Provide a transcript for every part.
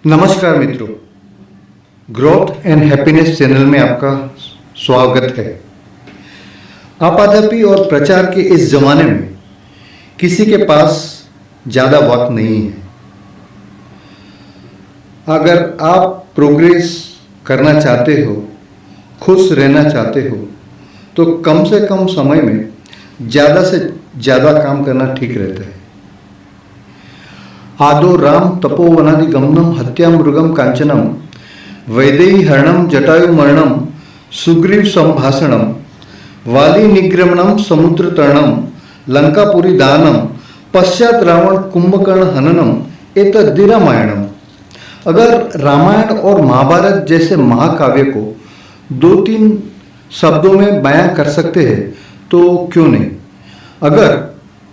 नमस्कार मित्रों, growth and happiness channel में आपका स्वागत है। आपाधापी और प्रचार के इस जमाने में किसी के पास ज़्यादा वक्त नहीं है। अगर आप प्रोग्रेस करना चाहते हो, खुश रहना चाहते हो, तो कम से कम समय में ज़्यादा से ज़्यादा काम करना ठीक रहता है। आदो राम तपोवनादि गमनम हत्या मृगम कांचनम वैदेही हरणम जटायु मरणम सुग्रीव संभाषणम वाली निग्रमणम समुद्र तरणम लंकापुरी दानम पश्चात रावण कुंभकर्ण हननम एतद् रामायणम। अगर रामायण और महाभारत जैसे महाकाव्य को 2-3 शब्दों में बयां कर सकते हैं तो क्यों नहीं। अगर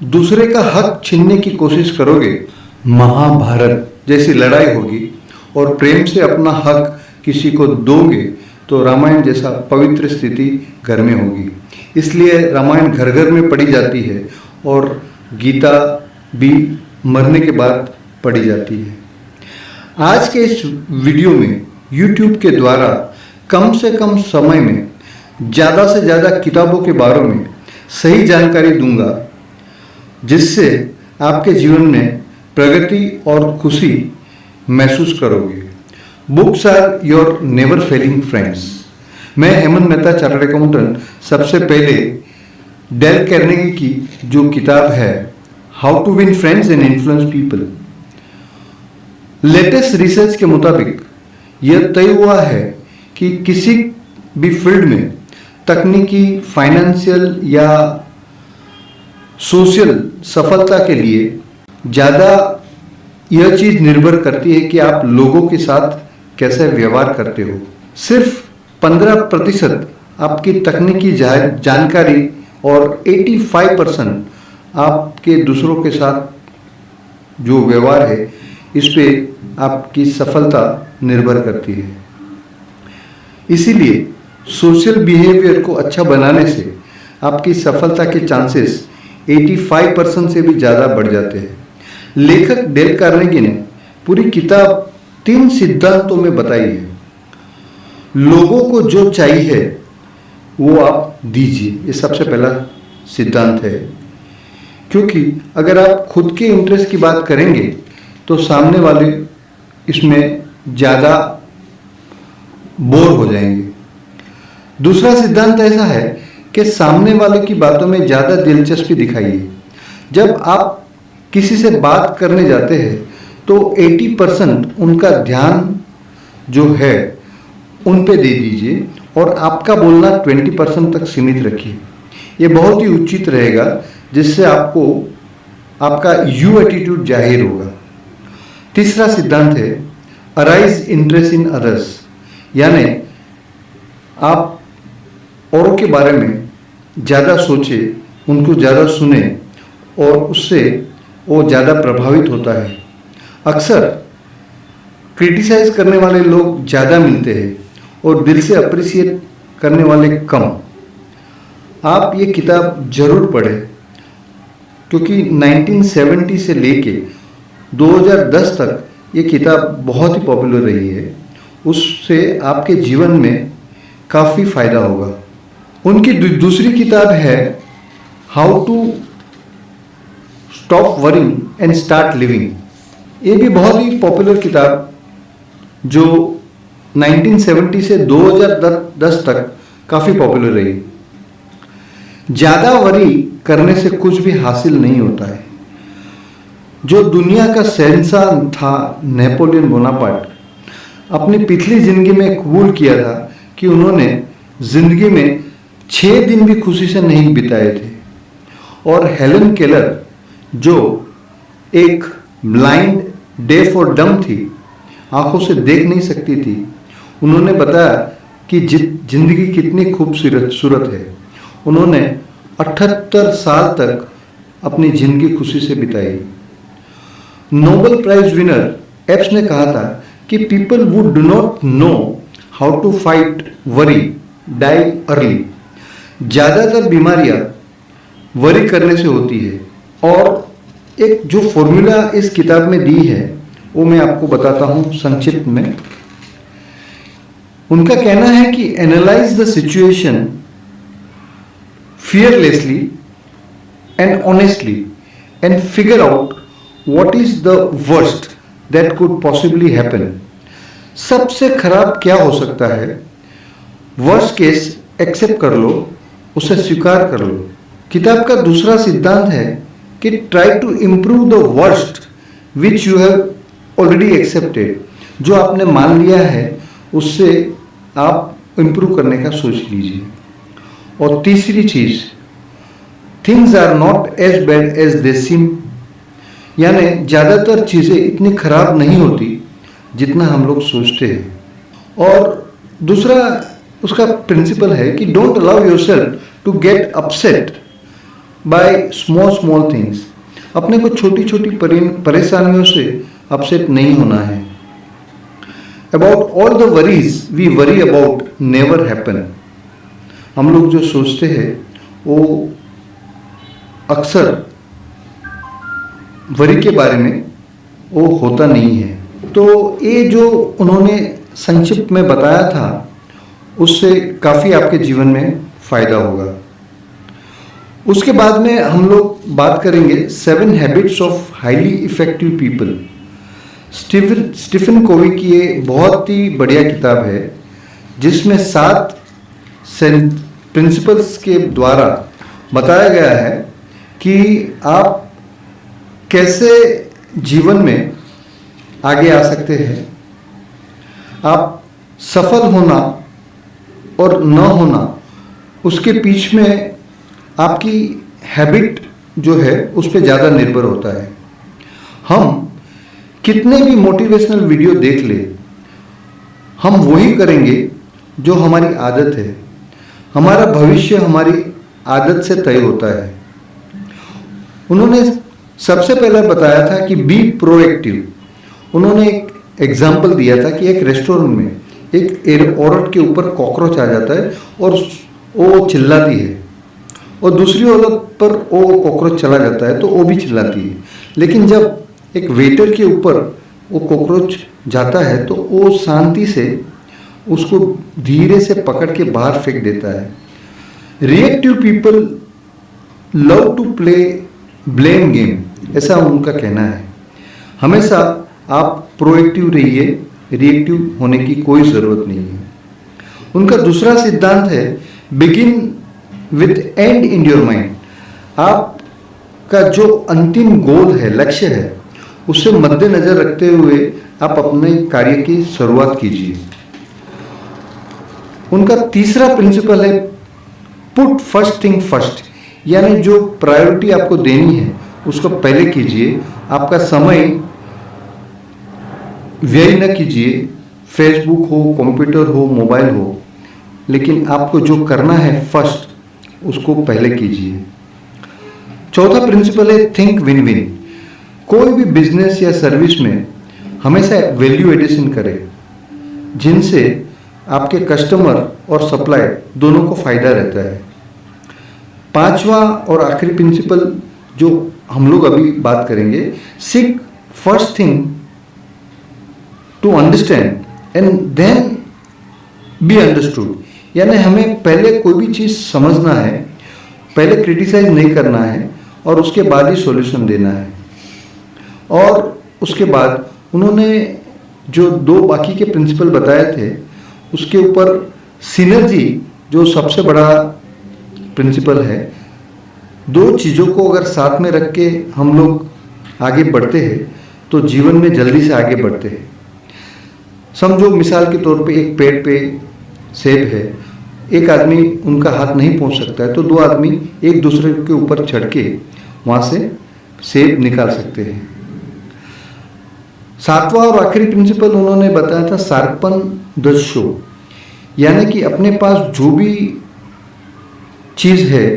दूसरे का हक छीनने की कोशिश करोगे, महाभारत जैसी लड़ाई होगी और प्रेम से अपना हक किसी को दोगे तो रामायण जैसा पवित्र स्थिति घर में होगी। इसलिए रामायण घर घर में पढ़ी जाती है और गीता भी मरने के बाद पढ़ी जाती है। आज के इस वीडियो में YouTube के द्वारा कम से कम समय में ज़्यादा से ज़्यादा किताबों के बारे में सही जानकारी दूंगा, जिससे आपके जीवन में प्रगति और खुशी महसूस करोगे। Books are your never failing friends. मैं हेमंत मेहता, चार्टर्ड अकाउंटेंट, सबसे पहले डेल कार्नेगी की जो किताब है how to win friends and influence people, latest research के मुताबिक यह तय हुआ है कि किसी भी फील्ड में तकनीकी, फाइनेंशियल या सोशल सफलता के लिए ज़्यादा यह चीज़ निर्भर करती है कि आप लोगों के साथ कैसे व्यवहार करते हो। सिर्फ 15% आपकी तकनीकी जानकारी और 85% आपके दूसरों के साथ जो व्यवहार है, इस पे आपकी सफलता निर्भर करती है। इसीलिए सोशल बिहेवियर को अच्छा बनाने से आपकी सफलता के चांसेस 85% से भी ज़्यादा बढ़ जाते हैं। लेखक डेल कार्नेगी ने पूरी किताब 3 सिद्धांतों में बताई है। लोगों को जो चाहिए वो आप दीजिए, ये सबसे पहला सिद्धांत है। क्योंकि अगर आप खुद के इंटरेस्ट की बात करेंगे तो सामने वाले इसमें ज़्यादा बोर हो जाएंगे। दूसरा सिद्धांत ऐसा है कि सामने वाले की बातों में ज़्यादा दिलचस्पी दिखाइए। जब आप किसी से बात करने जाते हैं तो 80% उनका ध्यान जो है उन पे दे दीजिए और आपका बोलना 20% तक सीमित रखिए। ये बहुत ही उचित रहेगा, जिससे आपको आपका यू एटीट्यूड जाहिर होगा। तीसरा सिद्धांत है अराइज इंटरेस्ट इन अदर्स, यानी आप औरों के बारे में ज़्यादा सोचें, उनको ज़्यादा सुने और उससे वो ज़्यादा प्रभावित होता है। अक्सर क्रिटिसाइज करने वाले लोग ज़्यादा मिलते हैं और दिल से अप्रिशिएट करने वाले कम। आप ये किताब ज़रूर पढ़ें, क्योंकि 1970 से लेके 2010 तक ये किताब बहुत ही पॉपुलर रही है। उससे आपके जीवन में काफ़ी फ़ायदा होगा। उनकी दूसरी किताब है how to stop worrying and start living. ये भी बहुत ही पॉपुलर किताब जो 1970 से 2010 तक काफ़ी पॉपुलर रही। ज़्यादा वरी करने से कुछ भी हासिल नहीं होता है। जो दुनिया का शहंशाह था नेपोलियन बोनापार्ट, अपनी पिछली ज़िंदगी में कबूल किया था कि उन्होंने ज़िंदगी में 6 दिन भी खुशी से नहीं बिताए थे। और हेलन केलर, जो एक ब्लाइंड, डेफ और डम थी, आंखों से देख नहीं सकती थी, उन्होंने बताया कि जिंदगी कितनी खूबसूरत है। उन्होंने 78 साल तक अपनी जिंदगी खुशी से बिताई। नोबेल प्राइज विनर एप्स ने कहा था कि people who do not know how to fight worry die early. ज़्यादातर बीमारियां वरी करने से होती है। और एक जो फॉर्मूला इस किताब में दी है वो मैं आपको बताता हूँ संक्षिप्त में। उनका कहना है कि analyse the situation fearlessly and honestly and figure out what is the worst that could possibly happen। सबसे खराब क्या हो सकता है, वर्स्ट केस एक्सेप्ट कर लो, उसे स्वीकार कर लो। किताब का दूसरा सिद्धांत है कि try to improve the worst which you have already accepted. जो आपने मान लिया है उससे आप इम्प्रूव करने का सोच लीजिए। और तीसरी चीज, things are not as bad as they seem, यानी ज़्यादातर चीज़ें इतनी खराब नहीं होती जितना हम लोग सोचते हैं। और दूसरा उसका प्रिंसिपल है कि don't allow yourself to get upset by small small things. अपने को छोटी छोटी परेशानियों से अपसेट नहीं होना है। About all the worries we worry about never happen. हम लोग जो सोचते हैं वो अक्सर वरी के बारे में वो होता नहीं है। तो ये जो उन्होंने संक्षिप्त में बताया था उससे काफ़ी आपके जीवन में फ़ायदा होगा। उसके बाद में हम लोग बात करेंगे 7 habits of highly effective people. Stephen Covey की ये बहुत ही बढ़िया किताब है जिसमें 7 प्रिंसिपल्स के द्वारा बताया गया है कि आप कैसे जीवन में आगे आ सकते हैं। आप सफल होना और न होना उसके बीच में आपकी हैबिट जो है उस पर ज़्यादा निर्भर होता है। हम कितने भी मोटिवेशनल वीडियो देख ले, हम वही करेंगे जो हमारी आदत है। हमारा भविष्य हमारी आदत से तय होता है। उन्होंने सबसे पहले बताया था कि बी प्रोएक्टिव। उन्होंने एक एग्जाम्पल दिया था कि एक रेस्टोरेंट में एक औरत के ऊपर कॉकरोच आ जाता है और वो चिल्लाती है, और दूसरी औरत पर वो कॉकरोच चला जाता है तो वो भी चिल्लाती है। लेकिन जब एक वेटर के ऊपर वो कॉकरोच जाता है तो वो शांति से उसको धीरे से पकड़ के बाहर फेंक देता है। Reactive people love to play blame game, ऐसा उनका कहना है। हमेशा आप प्रोएक्टिव रहिए, रिएक्टिव होने की कोई ज़रूरत नहीं है। उनका दूसरा सिद्धांत है begin with and in your mind. आपका जो अंतिम गोल है, लक्ष्य है, उसे मद्देनजर रखते हुए आप अपने कार्य की शुरुआत कीजिए। उनका तीसरा प्रिंसिपल है पुट फर्स्ट थिंग फर्स्ट, यानी जो प्रायोरिटी आपको देनी है उसको पहले कीजिए। आपका समय व्यय न कीजिए, फेसबुक हो, कंप्यूटर हो, मोबाइल हो, लेकिन आपको जो करना है फर्स्ट उसको पहले कीजिए। चौथा प्रिंसिपल है थिंक विन विन। कोई भी बिजनेस या सर्विस में हमेशा वैल्यू एडिशन करें जिनसे आपके कस्टमर और सप्लायर दोनों को फायदा रहता है। पांचवा और आखिरी प्रिंसिपल जो हम लोग अभी बात करेंगे, seek first thing to understand and then be understood. यानी हमें पहले कोई भी चीज़ समझना है, पहले क्रिटिसाइज नहीं करना है और उसके बाद ही सॉल्यूशन देना है। और उसके बाद उन्होंने जो 2 बाकी के प्रिंसिपल बताए थे उसके ऊपर सिनर्जी जो सबसे बड़ा प्रिंसिपल है। 2 चीज़ों को अगर साथ में रख के हम लोग आगे बढ़ते हैं तो जीवन में जल्दी से आगे बढ़ते हैं। समझो मिसाल के तौर पे एक पेड़ पे सेब है, एक आदमी उनका हाथ नहीं पहुंच सकता है तो 2 आदमी एक दूसरे के ऊपर चढ़ के वहाँ से सेब निकाल सकते हैं। 7वां और आखिरी प्रिंसिपल उन्होंने बताया था शार्पन द शो, यानी कि अपने पास जो भी चीज़ है,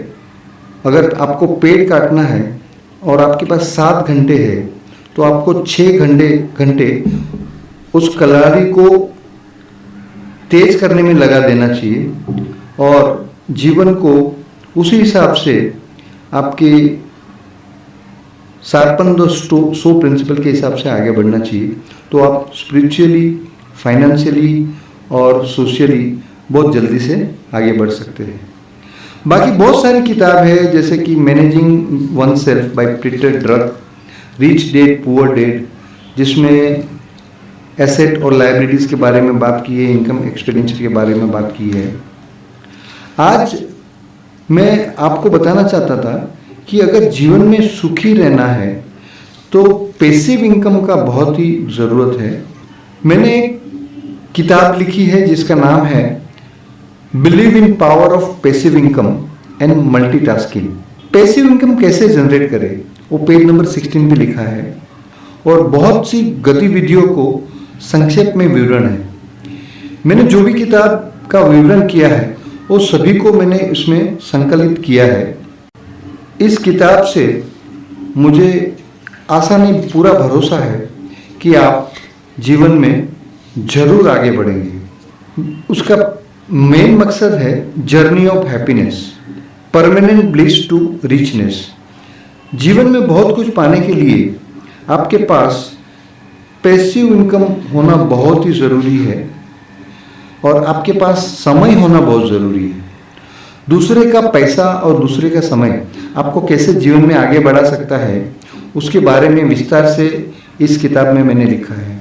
अगर आपको पेड़ काटना है और आपके पास 7 घंटे है तो आपको 6 घंटे उस कलारी को तेज करने में लगा देना चाहिए और जीवन को उसी हिसाब से आपकी शार्पन द सो प्रिंसिपल के हिसाब से आगे बढ़ना चाहिए, तो आप स्पिरिचुअली, फाइनेंशियली और सोशली बहुत जल्दी से आगे बढ़ सकते हैं। बाकी बहुत सारी किताब है, जैसे कि managing one self by Peter drug, rich dad poor dad, जिसमें एसेट और लाइबिलिटीज के बारे में बात की है, इनकम एक्सपेंडिचर के बारे में बात की है। आज मैं आपको बताना चाहता था कि अगर जीवन में सुखी रहना है तो पैसिव इनकम का बहुत ही ज़रूरत है। मैंने एक किताब लिखी है जिसका नाम है believe in power of passive income and multitasking. Passive income कैसे जनरेट करें, वो पेज नंबर 16 पे लिखा है और बहुत सी गतिविधियों को संक्षेप में विवरण है। मैंने जो भी किताब का विवरण किया है वो सभी को मैंने इसमें संकलित किया है। इस किताब से मुझे आशा नहीं, पूरा भरोसा है कि आप जीवन में जरूर आगे बढ़ेंगे। उसका मेन मकसद है journey of happiness, permanent bliss to richness. जीवन में बहुत कुछ पाने के लिए आपके पास पैसिव इनकम होना बहुत ही ज़रूरी है और आपके पास समय होना बहुत ज़रूरी है। दूसरे का पैसा और दूसरे का समय आपको कैसे जीवन में आगे बढ़ा सकता है, उसके बारे में विस्तार से इस किताब में मैंने लिखा है।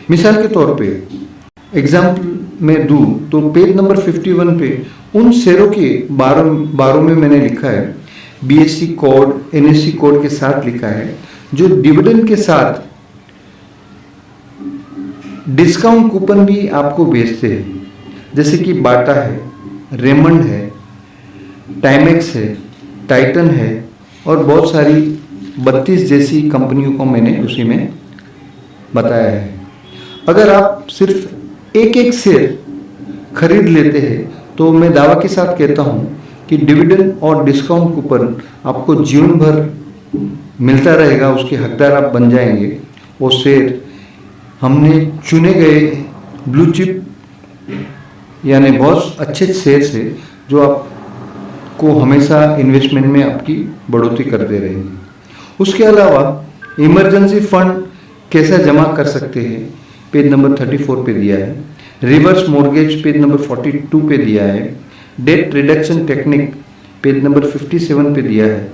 मिसाल के तौर पे एग्जाम्पल में दूँ तो पेज नंबर 51 पे उन शेयरों के बारों में मैंने लिखा है, BSE कोड, NSE कोड के साथ लिखा है, जो डिविडेंड के साथ डिस्काउंट कूपन भी आपको बेचते हैं, जैसे कि बाटा है, रेमंड है, टाइमेक्स है, टाइटन है और बहुत सारी 32 जैसी कंपनियों को मैंने उसी में बताया है। अगर आप सिर्फ एक एक शेयर खरीद लेते हैं तो मैं दावा के साथ कहता हूं कि डिविडेंड और डिस्काउंट कूपन आपको जीवन भर मिलता रहेगा, उसके हकदार आप बन जाएंगे। वो शेयर हमने चुने गए ब्लू चिप यानी बहुत अच्छे शेयर से जो आपको हमेशा इन्वेस्टमेंट में आपकी बढ़ोतरी करते रहेंगे। उसके अलावा इमरजेंसी फंड कैसा जमा कर सकते हैं, पेज नंबर 34 पे दिया है। रिवर्स मॉर्गेज पेज नंबर 42 पे दिया है। Date reduction technique page number 57 पे दिया है।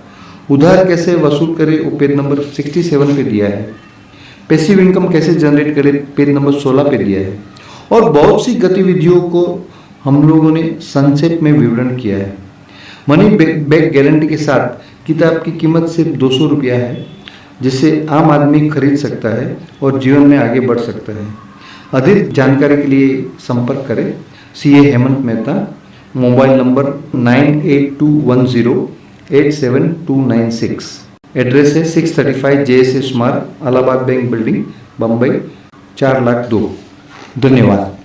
उधार कैसे वसूल करें वो पेज नंबर 67 पे दिया है। पैसिव इनकम कैसे जनरेट करें पेज नंबर 16 पे दिया है। और बहुत सी गतिविधियों को हम लोगों ने संक्षेप में विवरण किया है। मनी बैक गारंटी के साथ किताब की कीमत सिर्फ 200 रुपया है, जिसे आम आदमी खरीद सकता है और जीवन में आगे बढ़ सकता है। अधिक जानकारी के लिए संपर्क करें CA Hemant Mehta, mobile number 9821087296। Address है 635 JSS मार्ग, अलाहाबाद बैंक बिल्डिंग, बम्बई 4,02,000। धन्यवाद।